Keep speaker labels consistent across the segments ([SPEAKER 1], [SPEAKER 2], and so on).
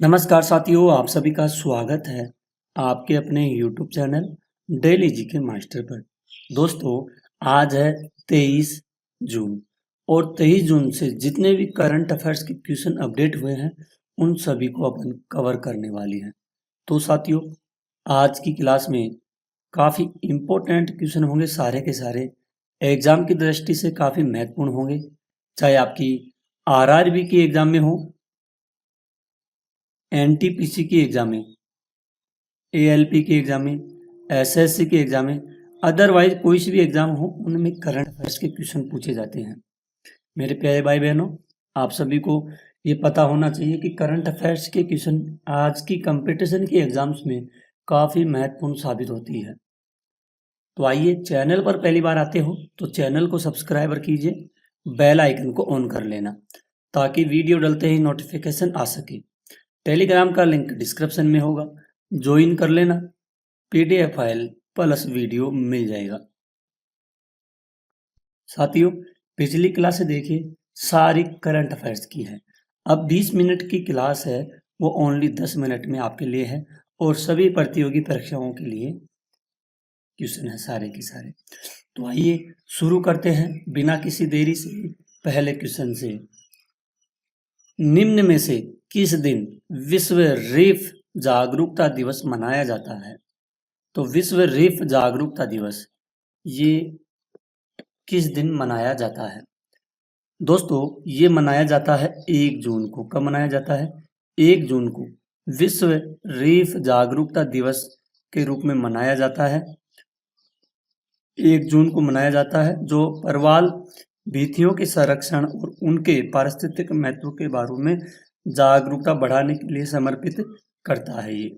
[SPEAKER 1] नमस्कार साथियों, आप सभी का स्वागत है आपके अपने YouTube channel daily GK master पर। दोस्तों, आज है 23 जून और 23 जून से जितने भी करंट अफेयर्स के क्वेश्चन अपडेट हुए हैं उन सभी को अपन कवर करने वाले हैं। तो साथियों, आज की क्लास में काफ़ी इम्पोर्टेंट क्वेश्चन होंगे, सारे के सारे एग्जाम की दृष्टि से काफ़ी महत्वपूर्ण होंगे, चाहे आपकी आरआरबी की एग्जाम में हो, एनटीपीसी की एग्जाम में, एएलपी की एग्जाम में, एसएससी की एग्जाम में, अदरवाइज कोई सी भी एग्जाम हो उनमें करंट अफेयर्स के क्वेश्चन पूछे जाते हैं। मेरे प्यारे भाई बहनों, आप सभी को ये पता होना चाहिए कि करंट अफेयर्स के क्वेश्चन आज की कंपटीशन की एग्जाम्स में काफ़ी महत्वपूर्ण साबित होती है। तो आइए, चैनल पर पहली बार आते हो तो चैनल को सब्सक्राइबर कीजिए, बेल आइकन को ऑन कर लेना ताकि वीडियो डलते ही नोटिफिकेशन आ सके। टेलीग्राम का लिंक डिस्क्रिप्शन में होगा, ज्वाइन कर लेना, पीडीएफ फाइल प्लस वीडियो मिल जाएगा। साथियों, पिछली क्लास से देखिए सारी करंट अफेयर्स की है। अब 20 मिनट की क्लास है, वो ओनली 10 मिनट में आपके लिए है और सभी प्रतियोगी परीक्षाओं के लिए क्वेश्चन है सारे के सारे। तो आइए शुरू करते हैं बिना किसी देरी से पहले क्वेश्चन से। निम्न में से किस दिन विश्व रेफ जागरूकता दिवस मनाया जाता है? तो विश्व रेफ जागरूकता दिवस ये किस दिन मनाया जाता है? दोस्तों, ये मनाया जाता है 1 जून को। कब मनाया जाता है? 1 जून को विश्व रेफ जागरूकता दिवस के रूप में मनाया जाता है। 1 जून को मनाया जाता है, जो परवाल भित्तियों के संरक्षण और उनके पारिस्थितिक महत्व के बारे में जागरूकता बढ़ाने के लिए समर्पित करता है ये।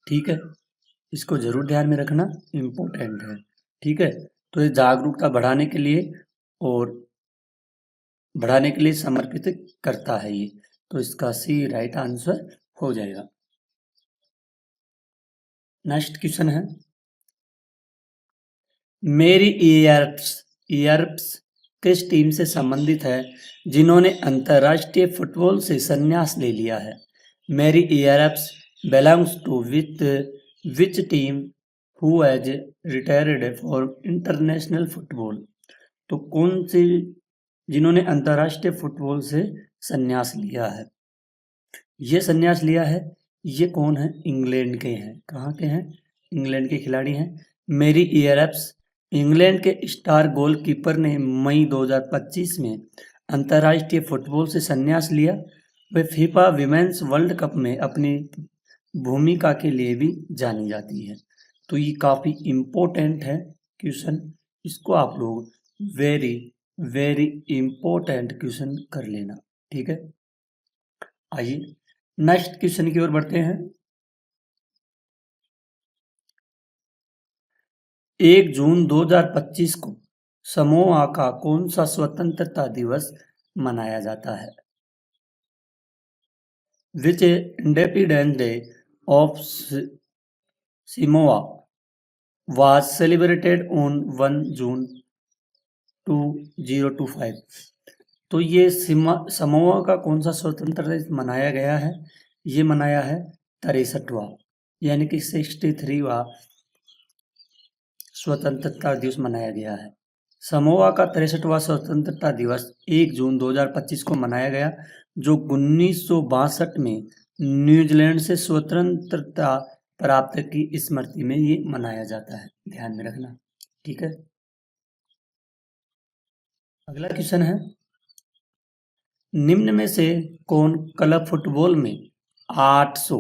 [SPEAKER 1] ठीक है, इसको जरूर ध्यान में रखना, इम्पोर्टेंट है। ठीक है, तो ये जागरूकता बढ़ाने के लिए समर्पित करता है ये। तो इसका सी राइट आंसर हो जाएगा। नेक्स्ट क्वेश्चन है, मेरी ईयर्प्स किस टीम से संबंधित है जिन्होंने अंतर्राष्ट्रीय फुटबॉल से संन्यास ले लिया है? मेरी ईयर्प्स belongs to which team who has retired for international football? तो कौन सी जिन्होंने अंतर्राष्ट्रीय फुटबॉल से संन्यास लिया है? ये संन्यास लिया है, ये कौन है? इंग्लैंड के हैं। कहाँ के हैं? इंग्लैंड के खिलाड़ी हैं। मेरी ईयरप्स इंग्लैंड के स्टार गोलकीपर ने मई 2025 में अंतर्राष्ट्रीय फुटबॉल से संन्यास लिया। वे फीफा विमेंस वर्ल्ड कप में अपनी भूमिका के लिए भी जानी जाती है। तो ये काफ़ी इम्पोर्टेंट है क्वेश्चन, इसको आप लोग वेरी वेरी इम्पोर्टेंट क्वेश्चन कर लेना। ठीक है, आइए नेक्स्ट क्वेश्चन की ओर बढ़ते हैं। 1 जून 2025 को समोआ का कौन सा स्वतंत्रता दिवस मनाया जाता है? Which independence day of Samoa was celebrated on 1 June 2025। तो ये समोआ का कौन सा स्वतंत्रता दिवस मनाया गया है? ये मनाया है 63वां, यानी कि 63वां स्वतंत्रता दिवस मनाया गया है। समोआ का 63वां स्वतंत्रता दिवस 1 जून 2025 को मनाया गया, जो 1962 में न्यूजीलैंड से स्वतंत्रता प्राप्त की स्मृति में ये मनाया जाता है। ध्यान में रखना। ठीक है, अगला क्वेश्चन है, निम्न में से कौन क्लब फुटबॉल में 800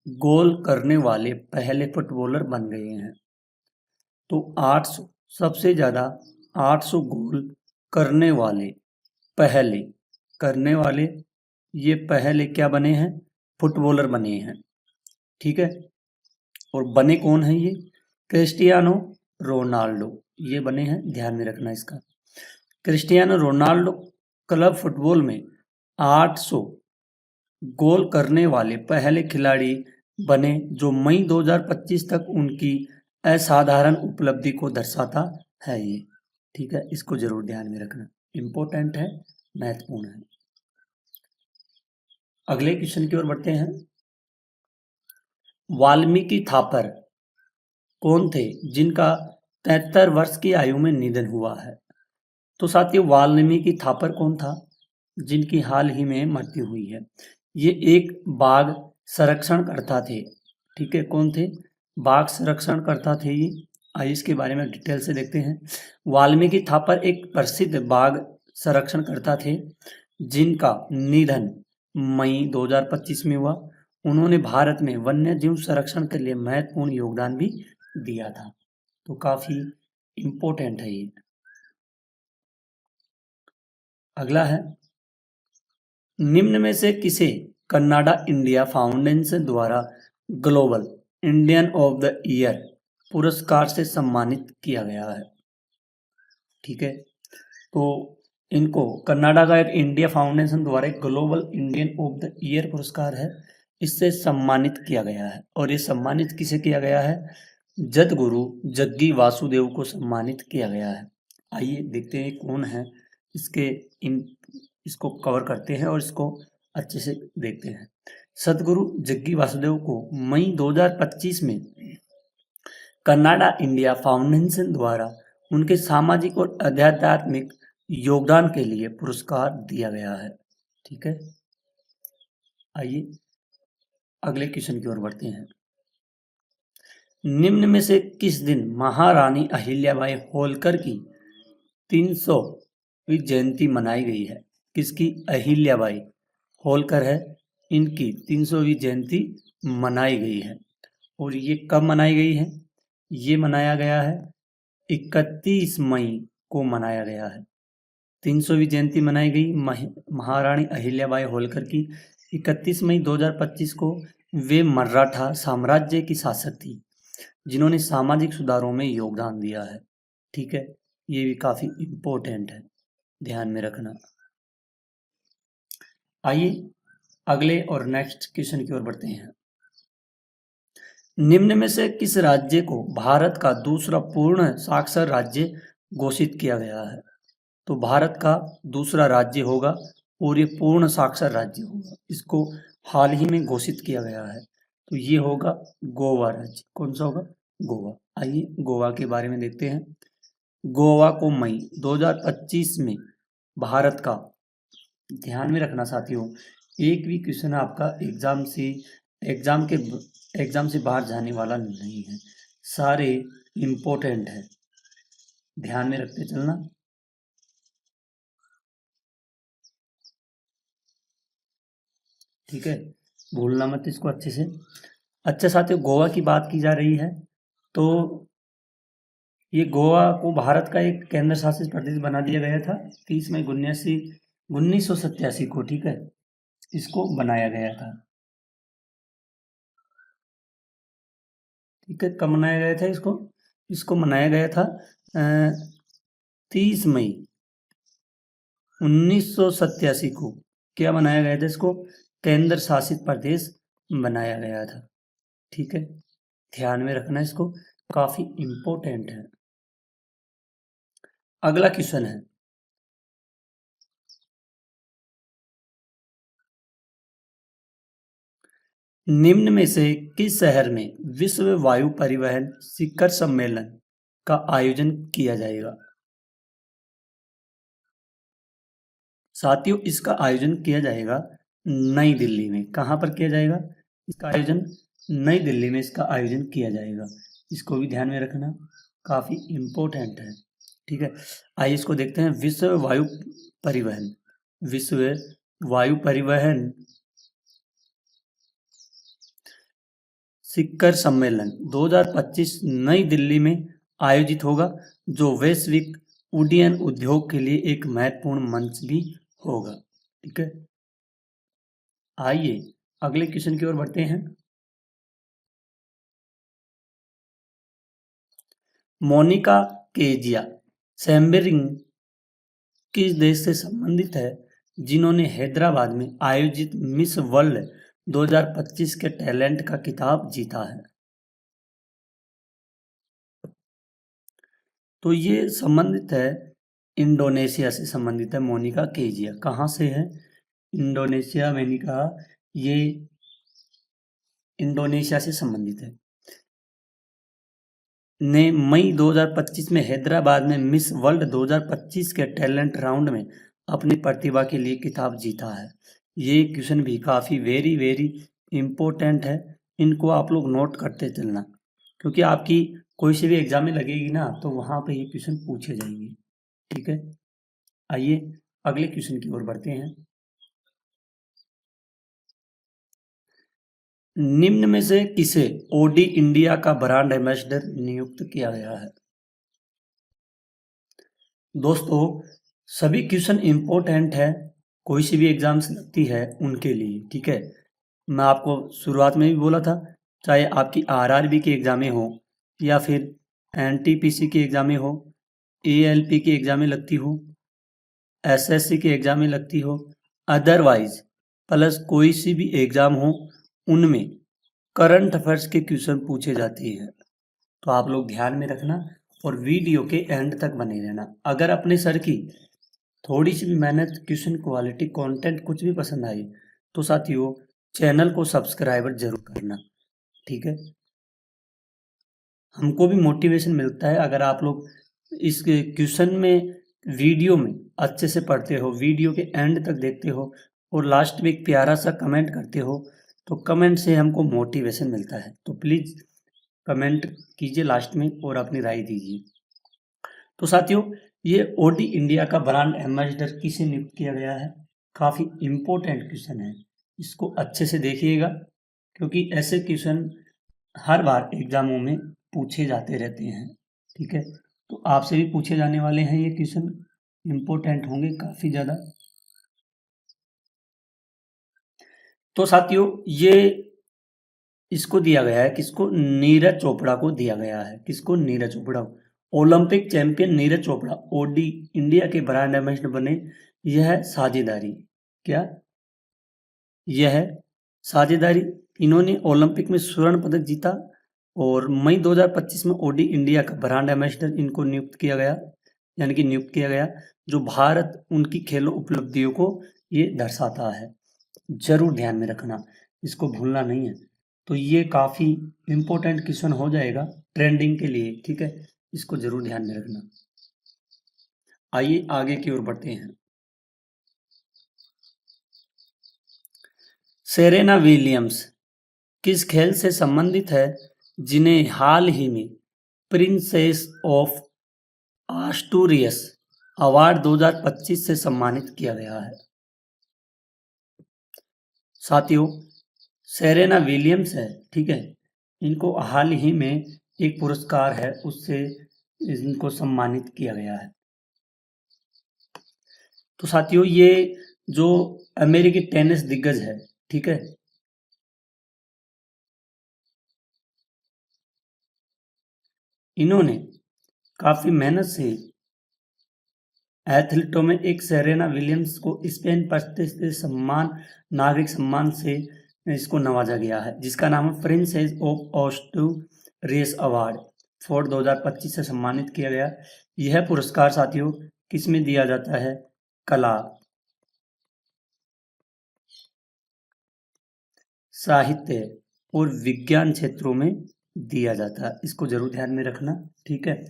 [SPEAKER 1] गोल करने वाले पहले फुटबॉलर बन गए हैं? तो 800 सबसे ज्यादा 800 गोल करने वाले ये पहले क्या बने हैं? फुटबॉलर बने हैं। ठीक है, और बने कौन है ये? क्रिस्टियानो रोनाल्डो ये बने हैं। ध्यान में रखना इसका। क्रिस्टियानो रोनाल्डो क्लब फुटबॉल में 800 गोल करने वाले पहले खिलाड़ी बने, जो मई 2025 तक उनकी असाधारण उपलब्धि को दर्शाता है ये। ठीक है, इसको जरूर ध्यान में रखना, इम्पोर्टेंट है, महत्वपूर्ण है। अगले क्वेश्चन की ओर बढ़ते हैं। वाल्मीकि थापर कौन थे जिनका 73 वर्ष की आयु में निधन हुआ है? तो साथियों, वाल्मीकि थापर कौन था जिनकी हाल ही में मृत्यु हुई है? ये एक बाघ संरक्षणकर्ता थे। ठीक है, कौन थे? बाघ संरक्षणकर्ता थे ये। आइए इसके बारे में डिटेल से देखते हैं। वाल्मीकि थापर एक प्रसिद्ध बाघ संरक्षणकर्ता थे जिनका निधन मई 2025 में हुआ। उन्होंने भारत में वन्य जीव संरक्षण के लिए महत्वपूर्ण योगदान भी दिया था। तो काफी इम्पोर्टेंट है ये। अगला है, निम्न में से किसे कन्नाडा इंडिया फाउंडेशन द्वारा global Indian of the year पुरस्कार से सम्मानित किया गया है? ठीक है, तो इनको कन्नाडा का एक इंडिया फाउंडेशन द्वारा एक global Indian of the year पुरस्कार है, इससे सम्मानित किया गया है। और ये सम्मानित किसे किया गया है? जदगुरु जग्गी वासुदेव को सम्मानित किया गया है। आइए देखते हैं कौन है, इसको कवर करते हैं और इसको अच्छे से देखते हैं। सदगुरु जग्गी वासुदेव को मई 2025 में कन्नाडा इंडिया फाउंडेशन द्वारा उनके सामाजिक और आध्यात्मिक योगदान के लिए पुरस्कार दिया गया है। ठीक है, आइए अगले क्वेश्चन की ओर बढ़ते हैं। निम्न में से किस दिन महारानी अहिल्याबाई होलकर की 300वीं जयंती मनाई गई है? किसकी? अहिल्याबाई होलकर है, इनकी 300वीं जयंती मनाई गई है। और ये कब मनाई गई है? ये मनाया गया है 31 मई को मनाया गया है। 300वीं जयंती मनाई गई महारानी अहिल्याबाई होलकर की 31 मई 2025 को। वे मराठा साम्राज्य की शासक थी जिन्होंने सामाजिक सुधारों में योगदान दिया है। ठीक है, ये भी काफी इम्पोर्टेंट है, ध्यान में रखना। आइए अगले और नेक्स्ट क्वेश्चन की ओर बढ़ते हैं। निम्न में से किस राज्य को भारत का दूसरा पूर्ण साक्षर राज्य घोषित किया गया है? तो भारत का दूसरा राज्य होगा और ये पूर्ण साक्षर राज्य होगा। इसको हाल ही में घोषित किया गया है, तो ये होगा गोवा राज्य। कौन सा होगा? गोवा। आइए गोवा के बारे में देखते हैं। गोवा को मई 2025 में भारत का, ध्यान में रखना साथियों, एक भी क्वेश्चन आपका एग्जाम से बाहर जाने वाला नहीं है, सारे इम्पोर्टेंट है, ध्यान में रखते चलना। ठीक है, भूलना मत इसको अच्छे से। अच्छा साथियों, गोवा की बात की जा रही है, तो ये गोवा को भारत का एक केंद्र शासित प्रदेश बना दिया गया था 30 मई 1987 को। ठीक है, इसको बनाया गया था। ठीक है, कब मनाया गया था इसको मनाया गया था 30 मई 1987 को। क्या बनाया गया था? इसको केंद्र शासित प्रदेश बनाया गया था। ठीक है, ध्यान में रखना, इसको काफी इम्पोर्टेंट है। अगला क्वेश्चन है, निम्न में से किस शहर में विश्व वायु परिवहन शिखर सम्मेलन का आयोजन किया जाएगा? साथियों, इसका आयोजन किया जाएगा नई दिल्ली में। कहाँ पर किया जाएगा इसका आयोजन? नई दिल्ली में इसका आयोजन किया जाएगा। इसको भी ध्यान में रखना, काफी इम्पोर्टेंट है। ठीक है, आइए इसको देखते हैं। विश्व वायु परिवहन शिखर सम्मेलन 2025 नई दिल्ली में आयोजित होगा, जो वैश्विक उड्डयन उद्योग के लिए एक महत्वपूर्ण मंच भी होगा। ठीक है, आइए अगले क्वेश्चन की ओर बढ़ते हैं। मोनिका केजिया सैम्बरिंग किस देश से संबंधित है जिन्होंने हैदराबाद में आयोजित मिस वर्ल्ड 2025 के टैलेंट का खिताब जीता है? तो ये संबंधित है, इंडोनेशिया से संबंधित है। मोनिका केजिया कहाँ से है? इंडोनेशिया। मैंने कहा ये इंडोनेशिया से संबंधित है, ने मई 2025 में हैदराबाद में मिस वर्ल्ड 2025 के टैलेंट राउंड में अपनी प्रतिभा के लिए खिताब जीता है। ये क्वेश्चन भी काफ़ी वेरी वेरी इम्पोर्टेंट है, इनको आप लोग नोट करते चलना, क्योंकि आपकी कोई सी भी एग्जाम में लगेगी ना तो वहाँ पे ये क्वेश्चन पूछे जाएंगे। ठीक है, आइए अगले क्वेश्चन की ओर बढ़ते हैं। निम्न में से किसे ओडी इंडिया का ब्रांड एम्बेसडर नियुक्त किया गया है? दोस्तों सभी क्वेश्चन इंपॉर्टेंट है, कोई सी भी एग्जाम से लगती है उनके लिए। ठीक है, मैं आपको शुरुआत में भी बोला था, चाहे आपकी आरआरबी की एग्जामें हो या फिर एनटीपीसी की एग्जामें हो, एएलपी की एग्जामें लगती हो, एसएससी की एग्जामें लगती हो, अदरवाइज प्लस कोई सी भी एग्जाम हो, उनमें करंट अफेयर्स के क्वेश्चन पूछे जाते हैं। तो आप लोग ध्यान में रखना और वीडियो के एंड तक बने रहना। अगर अपने सर की थोड़ी सी भी मेहनत, क्वेश्चन क्वालिटी, कंटेंट कुछ भी पसंद आई तो साथियों चैनल को सब्सक्राइबर जरूर करना। ठीक है, हमको भी मोटिवेशन मिलता है अगर आप लोग इस क्वेश्चन में वीडियो में अच्छे से पढ़ते हो, वीडियो के एंड तक देखते हो और लास्ट में एक प्यारा सा कमेंट करते हो, तो कमेंट से हमको मोटिवेशन मिलता है। तो प्लीज़ कमेंट कीजिए लास्ट में और अपनी राय दीजिए। तो साथियों ये ओडी इंडिया का ब्रांड एम्बेसडर किसे नियुक्त किया गया है? काफ़ी इम्पोर्टेंट क्वेश्चन है, इसको अच्छे से देखिएगा क्योंकि ऐसे क्वेश्चन हर बार एग्जामों में पूछे जाते रहते हैं। ठीक है, तो आपसे भी पूछे जाने वाले हैं, ये क्वेश्चन इम्पोर्टेंट होंगे काफ़ी ज़्यादा। तो साथियों ये इसको दिया गया है, किसको? नीरज चोपड़ा को दिया गया है। किसको? Neeraj Chopra. Olympic champion Neeraj Chopra Audi India के ब्रांड एम्बेसडर बने। यह साझेदारी, क्या यह साझेदारी, इन्होंने ओलंपिक में स्वर्ण पदक जीता और मई 2025 में ओडी इंडिया का ब्रांड एम्बेसडर इनको नियुक्त किया गया, यानी कि नियुक्त किया गया, जो भारत उनकी खेलों उपलब्धियों को ये दर्शाता है। जरूर ध्यान में रखना, इसको भूलना नहीं है। तो ये काफ़ी इम्पोर्टेंट क्वेश्चन हो जाएगा ट्रेंडिंग के लिए। ठीक है, इसको जरूर ध्यान में रखना। आइए आगे की ओर बढ़ते हैं। सेरेना विलियम्स किस खेल से संबंधित है जिन्हें हाल ही में प्रिंसेस ऑफ आस्टूरियस अवार्ड 2025 से सम्मानित किया गया है? साथियों सेरेना विलियम्स है, ठीक है, इनको हाल ही में एक पुरस्कार है उससे इनको सम्मानित किया गया है। तो साथियों ये जो अमेरिकी टेनिस दिग्गज है, ठीक है, इन्होंने काफी मेहनत से एथलीटों में एक सेरेना विलियम्स को स्पेन प्रतिष्ठित सम्मान, नागरिक सम्मान से इसको नवाजा गया है, जिसका नाम है प्रिंसेस ऑफ ऑस्टूरियस अवार्ड फॉर 2025 से सम्मानित किया गया। यह पुरस्कार साथियों किसमें दिया जाता है? कला, साहित्य और विज्ञान क्षेत्रों में दिया जाता है। इसको जरूर ध्यान में रखना। ठीक है,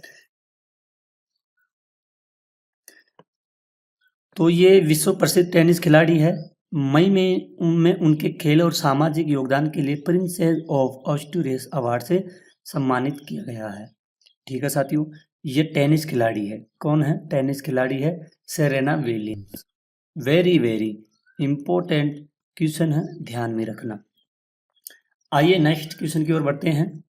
[SPEAKER 1] तो ये विश्व प्रसिद्ध टेनिस खिलाड़ी है। मई में उनके खेल और सामाजिक योगदान के लिए प्रिंसेस ऑफ ऑस्टूरियस अवार्ड से सम्मानित किया गया है। ठीक है साथियों, ये टेनिस खिलाड़ी है। कौन है? टेनिस खिलाड़ी है Serena Williams. Very very important question है, ध्यान में रखना। आइए नेक्स्ट क्वेश्चन की ओर बढ़ते हैं।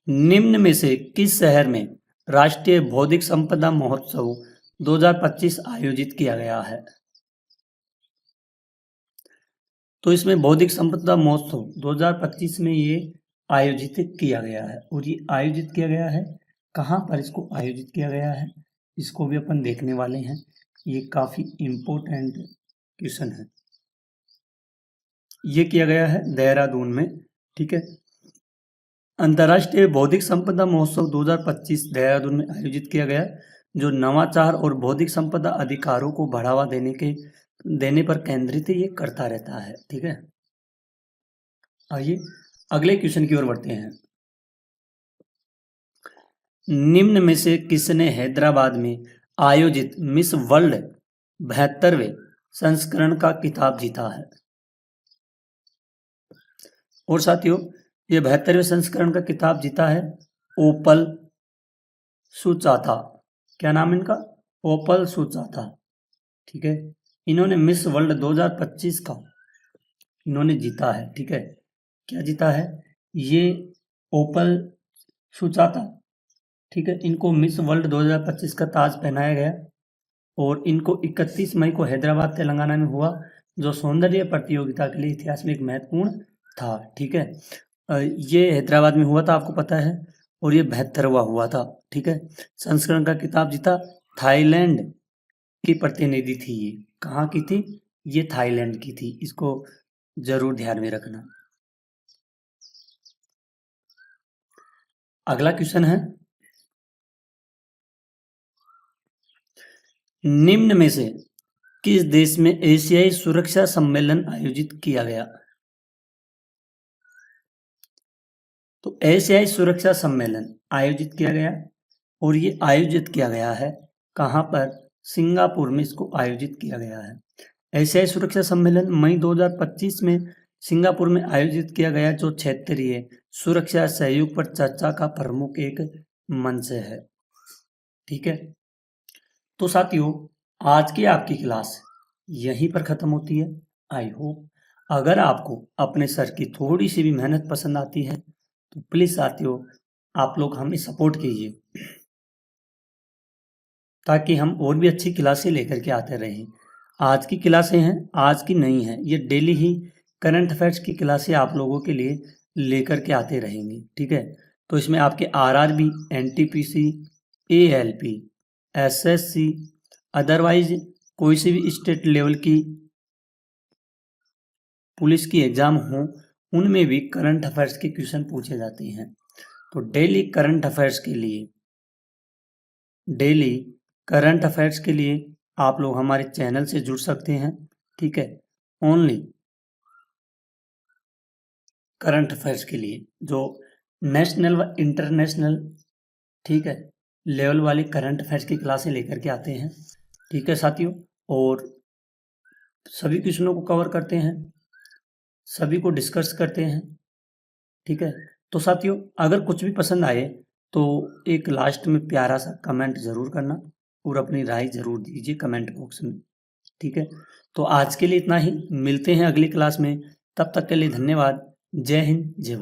[SPEAKER 1] निम्न में से किस शहर में राष्ट्रीय बौद्धिक संपदा महोत्सव 2025 आयोजित किया गया है? तो इसमें बौद्धिक संपदा महोत्सव 2025 में ये आयोजित किया गया है, और ये आयोजित किया गया है कहाँ पर? इसको आयोजित किया गया है, इसको भी अपन देखने वाले हैं। ये काफी इम्पोर्टेंट क्वेश्चन है। ये किया गया है देहरादून में। ठीक है, अंतर्राष्ट्रीय बौद्धिक संपदा महोत्सव 2025 देहरादून में आयोजित किया गया, जो नवाचार और बौद्धिक संपदा अधिकारों को बढ़ावा देने पर केंद्रित ये करता रहता है। ठीक है, आइए अगले क्वेश्चन की ओर बढ़ते हैं। निम्न में से किसने हैदराबाद में आयोजित मिस वर्ल्ड 72वें संस्करण का खिताब जीता है? और साथियों, ये 72वें संस्करण का खिताब जीता है ओपल सुचाथा। क्या नाम इनका? ओपल सुचाथा। ठीक है, इन्होंने मिस वर्ल्ड 2025 का इन्होंने जीता है। ठीक है, क्या जीता है? ये ओपल सुचाथा। ठीक है, इनको मिस वर्ल्ड 2025 का ताज पहनाया गया और इनको 31 मई को हैदराबाद तेलंगाना में हुआ, जो सौंदर्य प्रतियोगिता के लिए इतिहास में एक महत्वपूर्ण था। ठीक है, ये हैदराबाद में हुआ था, आपको पता है, और ये 72वां हुआ था। ठीक है, संस्करण का खिताब जीता। थाईलैंड की प्रतिनिधि थी ये। कहाँ की थी? ये थाईलैंड की थी। इसको जरूर ध्यान में रखना। अगला क्वेश्चन है, निम्न में से किस देश में एशियाई सुरक्षा सम्मेलन आयोजित किया गया? तो एशियाई सुरक्षा सम्मेलन आयोजित किया गया और ये आयोजित किया गया है कहाँ पर? सिंगापुर में इसको आयोजित किया गया है। एशियाई सुरक्षा सम्मेलन मई 2025 में सिंगापुर में आयोजित किया गया, जो क्षेत्रीय सुरक्षा सहयोग पर चर्चा का प्रमुख एक मंच है। ठीक है, तो साथियों, आज की आपकी क्लास यहीं पर खत्म होती है। आई होप अगर आपको अपने सर की थोड़ी सी भी मेहनत पसंद आती है तो प्लीज साथियों आप लोग हमें सपोर्ट कीजिए, ताकि हम और भी अच्छी क्लासें लेकर के आते रहें। आज की क्लासें हैं, आज की नहीं है, ये डेली ही करंट अफेयर्स की क्लासें आप लोगों के लिए लेकर के आते रहेंगे। ठीक है, तो इसमें आपके RRB, NTPC, ALP, SSC, otherwise कोई सी भी स्टेट लेवल की पुलिस की एग्जाम हो, उनमें भी करंट अफेयर्स के क्वेश्चन पूछे जाते हैं। तो डेली करंट अफेयर्स के लिए आप लोग हमारे चैनल से जुड़ सकते हैं। ठीक है, ओनली करंट अफेयर्स के लिए जो नेशनल व इंटरनेशनल, ठीक है, लेवल वाली करंट अफेयर्स की क्लासें लेकर के आते हैं। ठीक है साथियों, और सभी क्वेश्चनों को कवर करते हैं, सभी को डिस्कस करते हैं। ठीक है, तो साथियों अगर कुछ भी पसंद आए तो एक लास्ट में प्यारा सा कमेंट जरूर करना और अपनी राय जरूर दीजिए कमेंट बॉक्स में। ठीक है, तो आज के लिए इतना ही, मिलते हैं अगली क्लास में। तब तक के लिए धन्यवाद। जय हिंद, जय भारत।